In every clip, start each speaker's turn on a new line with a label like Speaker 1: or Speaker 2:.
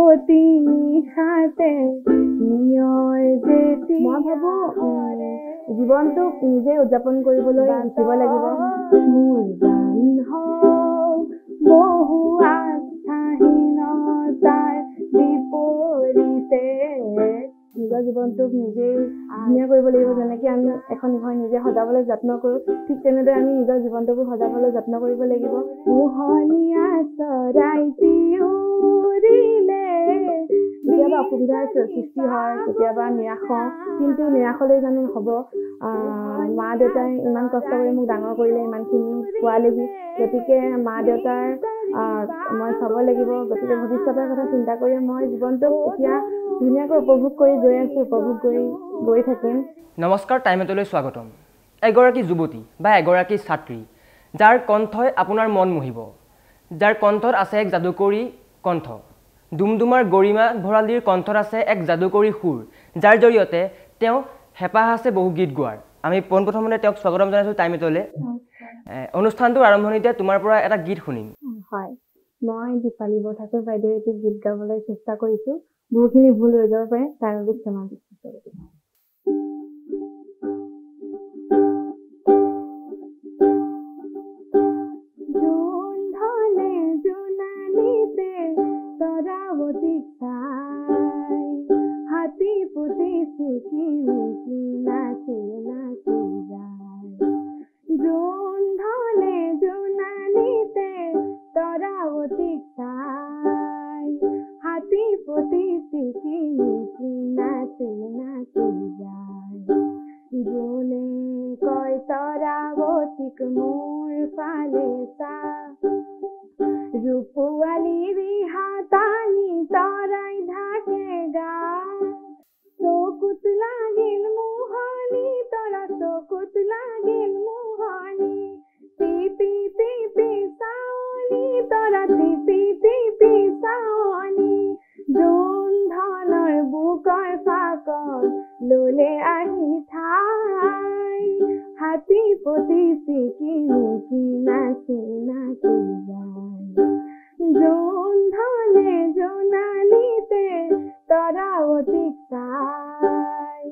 Speaker 1: অতি নিশাতে নিয়ৰ যেতি মই ভাবো জীৱনটোক নিজে উদযাপন কৰিবলৈ শিকিব লাগিব মোৰ গান হওক বহু আস্থাহীনতাৰ বিপৰীতে নিজৰ জীৱনটোক নিজে ধুনীয়া কৰিব লাগিব যেনেকৈ আমি এখন ঘৰ নিজে সজাবলৈ যত্ন কৰোঁ ঠিক তেনেদৰে আমি নিজৰ জীৱনটোকো সজাবলৈ যত্ন কৰিব লাগিব পোহনীয়া চৰাইটি উৰিলে কেতিয়াবা অসুবিধাৰ সৃষ্টি হয় কেতিয়াবা নিৰাশ হওঁ কিন্তু নিৰাশলৈ জানো হ'ব মা দেউতাই ইমান কষ্ট কৰি মোক ডাঙৰ কৰিলে ইমানখিনি পোৱালেহি গতিকে মা দেউতাৰ মই চাব লাগিব গতিকে ভৱিষ্যতৰ কথা চিন্তা কৰি মই জীৱনটোক এতিয়া ধুনীয়াকৈ উপভোগ কৰি গৈ আছোঁ উপভোগ কৰি গৈ থাকিম
Speaker 2: নমস্কাৰ টাইমেটলৈ স্বাগতম এগৰাকী যুৱতী বা এগৰাকী ছাত্ৰী যাৰ কণ্ঠই আপোনাৰ মন মোহিব যাৰ কণ্ঠত আছে এক যাদুকৰী কণ্ঠ ডুমডুমাৰ গৰিমা ভৰালীৰ কণ্ঠত আছে এক যাদুকৰী সুৰ যাৰ জৰিয়তে তেওঁ হেঁপাহ আছে বহু গীত গোৱাৰ আমি পোনপ্ৰথমতে তেওঁক স্বাগতম জনাইছোঁ টাইমেটলৈ অনুষ্ঠানটোৰ আৰম্ভণিতে তোমাৰ পৰা এটা গীত শুনিম
Speaker 1: হয় মই দীপালী বৰঠাকুৰ বাইদেউ এটি গীত গাবলৈ চেষ্টা কৰিছোঁ বহুখিনি ভুল হৈ যাব পাৰে তাৰ বাবে ক্ষমা বিচাৰিছোঁ হাতী পুতি চুকি মুকি নাচি নাচি যায় জোন ধনে জোনালিতে তৰাৱতী চাই হাতী পুতি চুকি মুকি নাচি নাচি যায় জোনে কয় তৰাৱতীক মোৰ ফালে চা ৰূপোৱালী ৰিহা টানি তৰাই ঢাকে গা চকুত লাগিল মোহনী তৰা চকুত লাগিল মোহনী টিপি টিপি চাৱনী তৰা টিপি টিপি চাৱনী জোন ধনৰ বুকৰ ফাকৰ ললে আহি ঠাই হাতী পতি চিকি মুকি নাচি নাচি যায় জোন ধনে জোনালিতে তৰাৱতীক চাই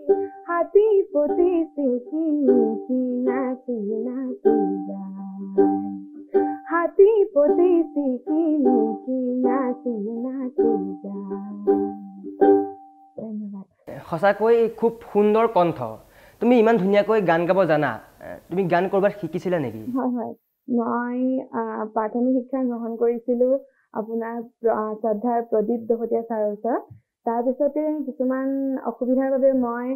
Speaker 1: হাতী পতি চিকি মুকি নাচি নাচি যায় হাতী পতি চিকি মুকি নাচি নাচি যায় ধন্যবাদ
Speaker 2: সঁচাকৈ খুব সুন্দৰ কণ্ঠ তুমি ইমান ধুনীয়াকৈ গান গাব জানা তুমি গান কৰবাত শিকিছিলা নেকি
Speaker 1: হয় হয় মই প্ৰাথমিক শিক্ষা গ্ৰহণ কৰিছিলোঁ আপোনাৰ শ্ৰদ্ধাৰ প্ৰদীপ দহতীয়া ছাৰৰ ওচৰত তাৰপিছতে কিছুমান অসুবিধাৰ বাবে মই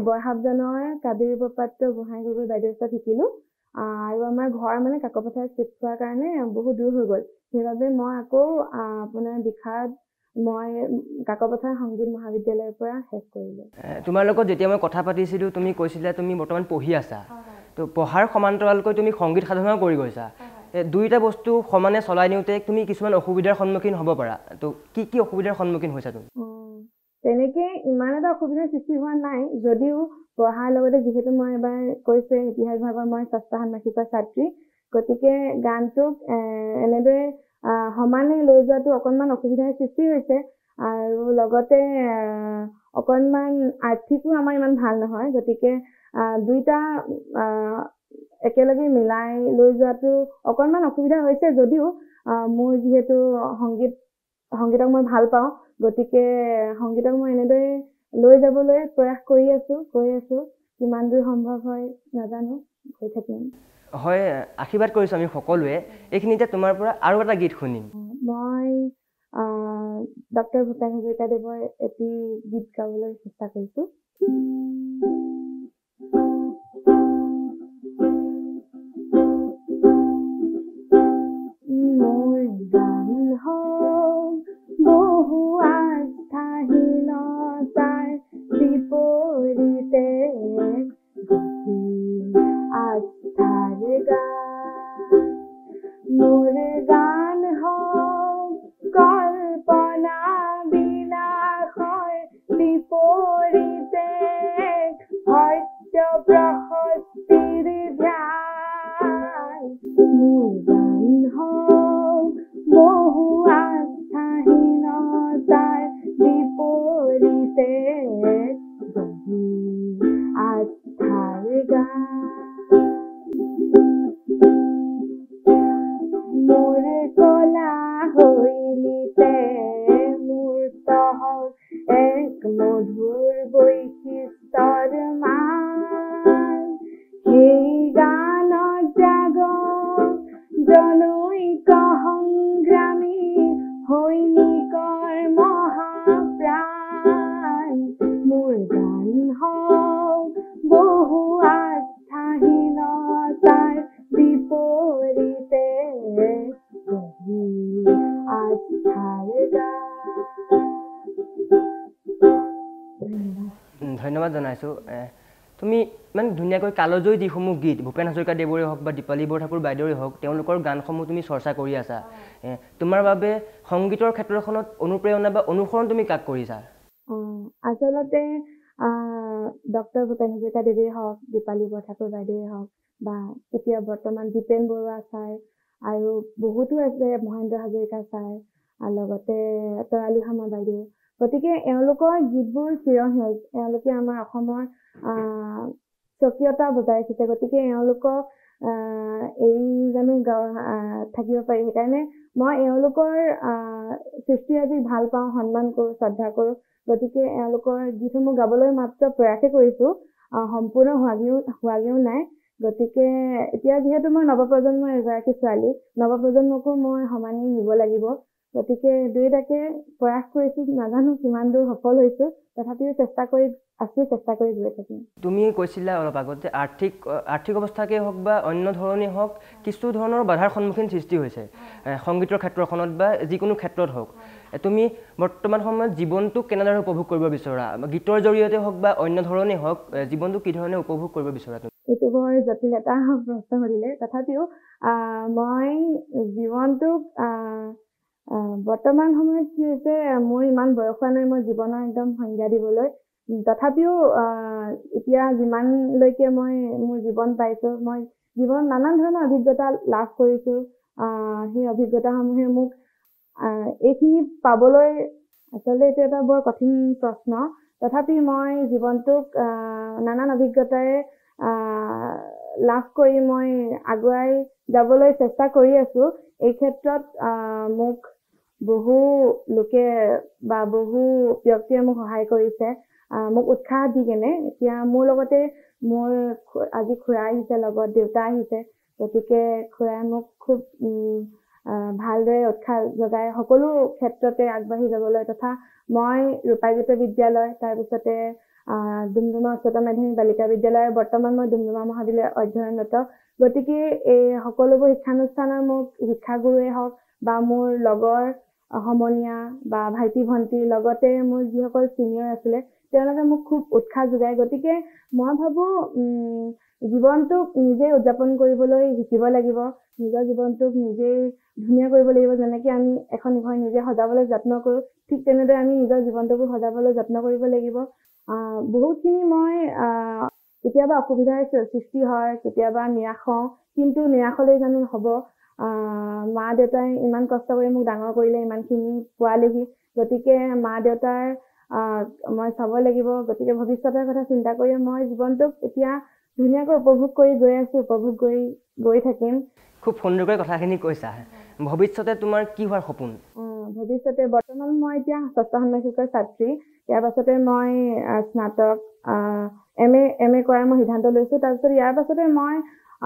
Speaker 1: বৰহাবজানৰ কাবেৰী প্ৰপাত্ৰ গোহাঁই গগৈ বাইদেউৰ ওচৰত শিকিলোঁ আৰু আমাৰ ঘৰ মানে কাকপথাৰ চিফ্ট হোৱাৰ কাৰণে বহুত দূৰ হৈ গ'ল সেইবাবে মই আকৌ আপোনাৰ বিশাৰত মই কাকপথাৰ সংগীত মহাবিদ্যালয়ৰ পৰা শেষ কৰিলোঁ
Speaker 2: তোমাৰ লগত যেতিয়া মই কথা পাতিছিলোঁ তুমি কৈছিলা তুমি বৰ্তমান পঢ়ি আছা তো পঢ়াৰ সমান্তৰালকৈ তুমি সংগীত সাধনাও কৰি গৈছা দুইটা বস্তু সমানে চলাই নিওঁতে তুমি কিছুমান অসুবিধাৰ সন্মুখীন হ'ব পাৰা তো কি কি অসুবিধাৰ সন্মুখীন হৈছা তুমি
Speaker 1: তেনেকে ইমান এটা অসুবিধাৰ সৃষ্টি হোৱা নাই যদিও পঢ়াৰ লগতে যিহেতু মই এবাৰ কৈছোঁ ইতিহাস বিভাগৰ মই ষষ্ঠ ষান্মাসিকৰ ছাত্ৰী গতিকে গানটোক এনেদৰে সমানে লৈ যোৱাটো অকণমান অসুবিধাৰ সৃষ্টি হৈছে আৰু লগতে অকণমান আৰ্থিকো আমাৰ ইমান ভাল নহয় গতিকে দুইটা একেলগে মিলাই লৈ যোৱাটো অকণমান অসুবিধা হৈছে যদিও মোৰ যিহেতু সংগীতক মই ভাল পাওঁ গতিকে সংগীতক মই এনেদৰে লৈ যাবলৈ প্ৰয়াস কৰি আছোঁ কিমান দূৰ সম্ভৱ হয় নাজানো গৈ থাকিম
Speaker 2: হয় আশীৰ্বাদ কৰিছোঁ আমি সকলোৱে এইখিনিতে তোমাৰ পৰা আৰু এটা গীত শুনিম
Speaker 1: মই ডক্টৰ ভূপেন হাজৰিকাদেৱৰ এটি গীত গাবলৈ চেষ্টা কৰিছোঁ মোৰ গান হওক বহু আস্থাহীনতাৰ বিপৰীতে আস্থাৰ গান মোৰ গান হওক কল্পনা বিলাসৰ বিপৰীতে
Speaker 2: ধন্যবাদ জনাইছোঁ। তুমি ইমান ধুনীয়াকৈ কালজয়ী যিসমূহ গীত ভূপেন হাজৰিকাদেৱৰে হওক বা দীপালী বৰঠাকুৰ বাইদেউৰে হওক তেওঁলোকৰ গানসমূহ তুমি চৰ্চা কৰি আছা। তোমাৰ বাবে সংগীতৰ ক্ষেত্ৰখনত অনুপ্ৰেৰণা বা অনুসৰণ তুমি কাক কৰিছা?
Speaker 1: আচলতে ডক্টৰ ভূপেন হাজৰিকাদেৱে হওক, দীপালী বৰঠাকুৰ বাইদেৱে হওক বা এতিয়া বৰ্তমান দীপেন বৰুৱা ছাৰ আৰু বহুতো আছে, মহেন্দ্ৰ হাজৰিকা ছাৰ, লগতে তৰালি শৰ্মা বাইদেউ। গতিকে এওঁলোকৰ গীতবোৰ চিৰসেউজ। এওঁলোকে আমাৰ অসমৰ স্বকীয়তা বজাই ৰাখিছে। গতিকে এওঁলোকক এৰি জানো থাকিব পাৰি? সেইকাৰণে মই এওঁলোকৰ সৃষ্টিৰাজিক ভাল পাওঁ, সন্মান কৰোঁ, শ্ৰদ্ধা কৰোঁ। গতিকে এওঁলোকৰ গীতসমূহ গাবলৈ মাত্ৰ প্ৰয়াসে কৰিছোঁ, সম্পূৰ্ণ হোৱাগেও নাই। গতিকে এতিয়া যিহেতু মই নৱপ্ৰজন্মৰ এগৰাকী ছোৱালী, নৱপ্ৰজন্মকো মই সমানে নিব লাগিব। গতিকে দুয়োটাকে প্ৰয়াস কৰিছোঁ। নাজানো কিমান দূৰ সফল হৈছোঁ, তথাপিও চেষ্টা কৰি গৈ থাকিম।
Speaker 2: তুমি কৈছিলা অলপ আগত যে আৰ্থিক অৱস্থাকে হওক বা অন্য ধৰণেই হওক কিছু ধৰণৰ বাধাৰ সন্মুখীন সৃষ্টি হৈছে সংগীতৰ ক্ষেত্ৰখনত বা যিকোনো ক্ষেত্ৰত হওক। তুমি বৰ্তমান সময়ত জীৱনটোক কেনেদৰে উপভোগ কৰিব বিচৰা? গীতৰ জৰিয়তে হওক বা অন্য ধৰণেই হওক, জীৱনটো কি ধৰণে উপভোগ কৰিব বিচৰা তুমি?
Speaker 1: এইটো বৰ জটিল এটা প্ৰশ্ন সুধিলে। তথাপিও মই জীৱনটোক বৰ্তমান সময়ত কি হৈছে, মোৰ ইমান বয়স হোৱা নাই মই জীৱনৰ একদম সংজ্ঞা দিবলৈ। তথাপিও এতিয়া যিমানলৈকে মই মোৰ জীৱন পাইছোঁ, মই জীৱনত নানান ধৰণৰ অভিজ্ঞতা লাভ কৰিছোঁ। সেই অভিজ্ঞতাসমূহে মোক এইখিনি পাবলৈ, আচলতে এইটো এটা বৰ কঠিন প্ৰশ্ন। তথাপি মই জীৱনটোক নানান অভিজ্ঞতাৰে লাভ কৰি মই আগুৱাই যাবলৈ চেষ্টা কৰি আছোঁ। এই ক্ষেত্ৰত মোক বহু লোকে বা বহু ব্যক্তিয়ে মোক সহায় কৰিছে, মোক উৎসাহ দি কেনে। এতিয়া মোৰ লগতে মোৰ আজি খুৰা আহিছে, লগত দেউতা আহিছে। গতিকে খুৰাই মোক খুব ভালদৰে উৎসাহ যোগাই সকলো ক্ষেত্ৰতে আগবাঢ়ি যাবলৈ। তথা মই ৰূপায়িত বিদ্যালয়, তাৰপিছতে ডুমডুমা উচ্চতৰ মাধ্যমিক বালিকা বিদ্যালয়, বৰ্তমান মই ডুমডুমা মহাবিদ্যালয়ত অধ্যয়নৰত। গতিকে এই সকলোবোৰ শিক্ষানুষ্ঠানৰ মোক শিক্ষাগুৰুৱে হওক বা মোৰ লগৰ সমনীয়া বা ভাইটি ভণ্টিৰ লগতে মোৰ যিসকল ছিনিয়ৰ আছিলে তেওঁলোকে মোক খুব উৎসাহ যোগায়। গতিকে মই ভাবোঁ জীৱনটোক নিজেই উদযাপন কৰিবলৈ শিকিব লাগিব, নিজৰ জীৱনটোক নিজেই ধুনীয়া কৰিব লাগিব। যেনেকৈ আমি এখন ঘৰ নিজে সজাবলৈ যত্ন কৰোঁ, ঠিক তেনেদৰে আমি নিজৰ জীৱনটোকো সজাবলৈ যত্ন কৰিব লাগিব। বহুতখিনি মই কেতিয়াবা অসুবিধাৰ সৃষ্টি হয়, কেতিয়াবা নিৰাশ হওঁ, কিন্তু নিৰাশ হ'লেই জানো হ'ব? মা দেউতাই ইমান কষ্ট কৰি মোক ডাঙৰ কৰিলে, ইমানখিনি পোৱালেহি। গতিকে মা দেউতাৰ মই চাব লাগিব। গতিকে ভৱিষ্যতৰ কথা চিন্তা কৰি মই জীৱনটোক এতিয়া ধুনীয়াকৈ উপভোগ কৰি গৈ আছোঁ, উপভোগ কৰি গৈ থাকিম।
Speaker 2: খুব সুন্দৰকৈ কথাখিনি কৈছা। ভৱিষ্যতে তোমাৰ কি হোৱাৰ সপোন?
Speaker 1: ভৱিষ্যতে বৰ্তমান মই এতিয়া ষষ্ঠ ষাণ্মাসিকৰ ছাত্ৰী। ইয়াৰ পাছতে মই স্নাতক এম এ কৰাৰ মই সিদ্ধান্ত লৈছোঁ। তাৰপিছত ইয়াৰ পাছতে মই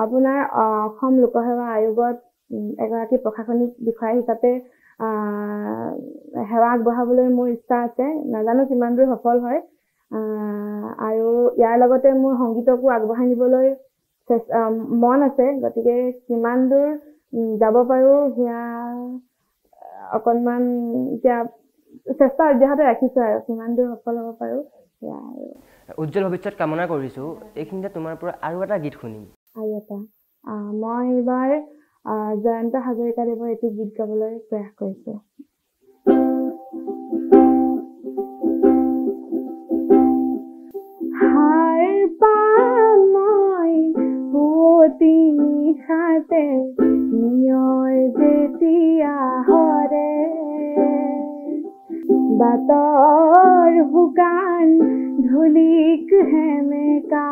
Speaker 1: আপোনাৰ অসম লোকসেৱা আয়োগত এগৰাকী প্ৰশাসনিক বিষয়া হিচাপে সেৱা আগবঢ়াবলৈ মোৰ ইচ্ছা আছে। নাজানো কিমান দূৰ সফল হয়। আৰু ইয়াৰ লগতে মোৰ সংগীতকো আগবঢ়াই নিবলৈ মন আছে। গতিকে কিমান দূৰ যাব পাৰোঁ সেয়া অকণমান এতিয়া চেষ্টা অব্যাহত ৰাখিছোঁ, আৰু কিমান দূৰ সফল হ'ব পাৰোঁ সেয়া। আৰু
Speaker 2: উজ্জ্বল ভৱিষ্যত কামনা কৰিছোঁ। এইখিনিতে তোমাৰ পৰা আৰু এটা গীত শুনিম।
Speaker 1: আৰু এটা মই এইবাৰ জয়ন্ত হাজৰিকাদেৱৰ এটি গীত গাবলৈ প্ৰয়াস কৰিছোঁ। হাৰ পাম মই পুৱতি নিশাতে নিয়ৰ যেতিয়া হৰে, বাটৰ শুকান ধূলিক সেমেকা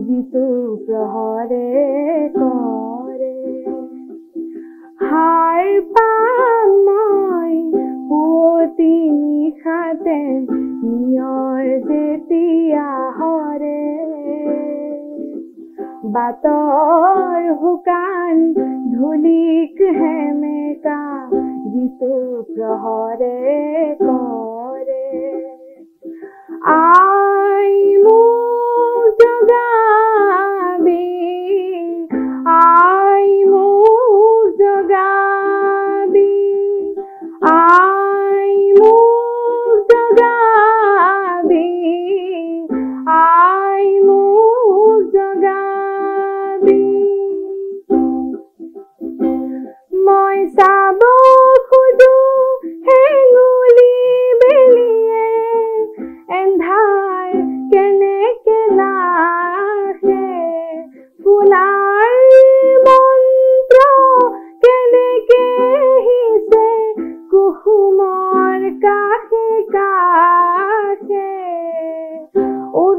Speaker 1: যিটো প্ৰহৰে কৰে। হাৰ পাম মই পুৱতি নিশাতে নিয়ৰ যেতিয়া হৰে, বাটৰ শুকান ধূলিক সেমেকা যিটো প্ৰহৰে কৰে। আই মোক জগাবি, আই মোক জগাবি,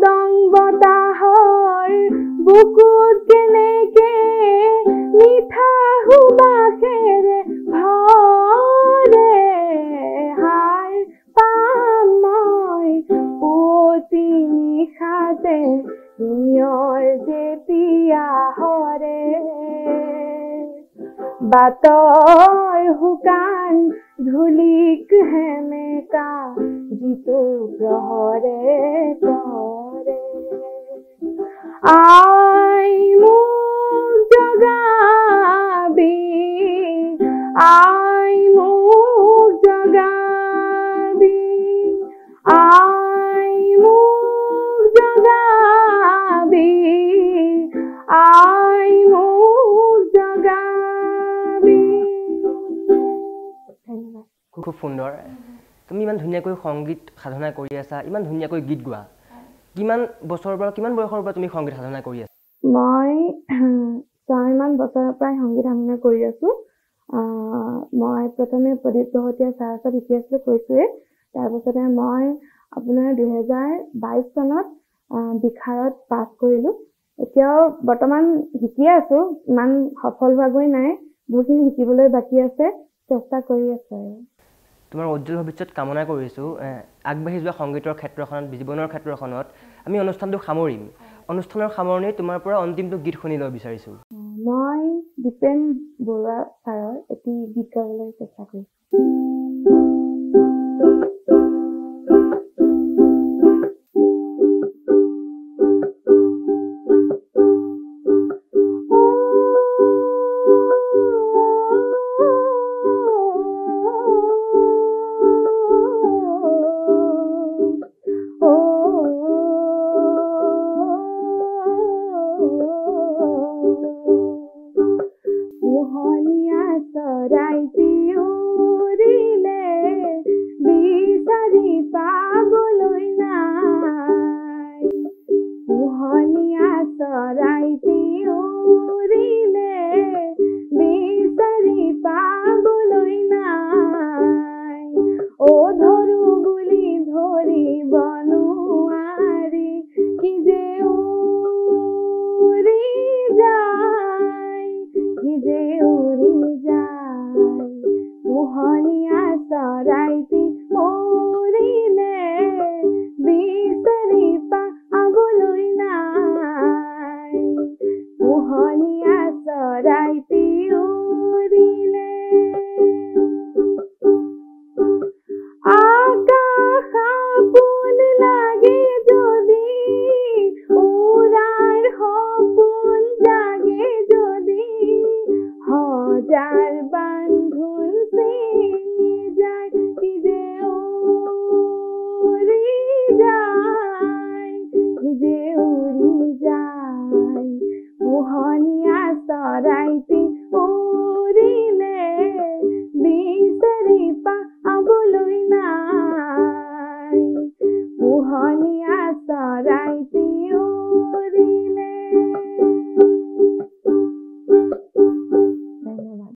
Speaker 1: মদং বতাহৰ বুকুত কেনেকে মিঠা সুবাসেৰে ভৰে হাৰ পাম মই পুৱতি নিশাতে নিয়ৰ যেতিয়া হৰে বাটৰ শুকান ধূলিক হেমেকা যিটো প্ৰহৰে কৰে আই মোক জগাবি আই মোক জগাবি আই মোক জগাবি আই মোক জগাবি ধন্যবাদ
Speaker 2: খুব সুন্দৰ তুমি ইমান ধুনীয়াকৈ সংগীত সাধনা কৰি আছা ইমান ধুনীয়াকৈ গীত গোৱা কিমান বছৰৰ পৰা কিমান বয়সৰ পৰা তুমি সংগীত সাধনা কৰি আছা
Speaker 1: মই 6মান বছৰৰ পৰাই সংগীত সাধনা কৰি আছো মই প্ৰথমে প্ৰদীপ দহতীয়া ছাৰৰ ওচৰত শিকি আছিলো কৈছোৱে তাৰপিছতে মই আপোনাৰ 2022 চনত বিশাৰত পাছ কৰিলো এতিয়াও বৰ্তমান শিকিয়ে আছো ইমান সফল হোৱাগৈ নাই বহুখিনি শিকিবলৈ বাকী আছে চেষ্টা কৰি আছো আৰু
Speaker 2: তোমাৰ উজ্জ্বল ভৱিষ্যত কামনা কৰিছোঁ আগবাঢ়ি যোৱা সংগীতৰ ক্ষেত্ৰখনত জীৱনৰ ক্ষেত্ৰখনত আমি অনুষ্ঠানটো সামৰিম অনুষ্ঠানৰ সামৰণিত তোমাৰ পৰা অন্তিমটো গীত শুনি ল'ব বিচাৰিছোঁ
Speaker 1: মই দীপেন বৰুৱা ছাৰৰ এটি গীত গাবলৈ চেষ্টা কৰিছোঁ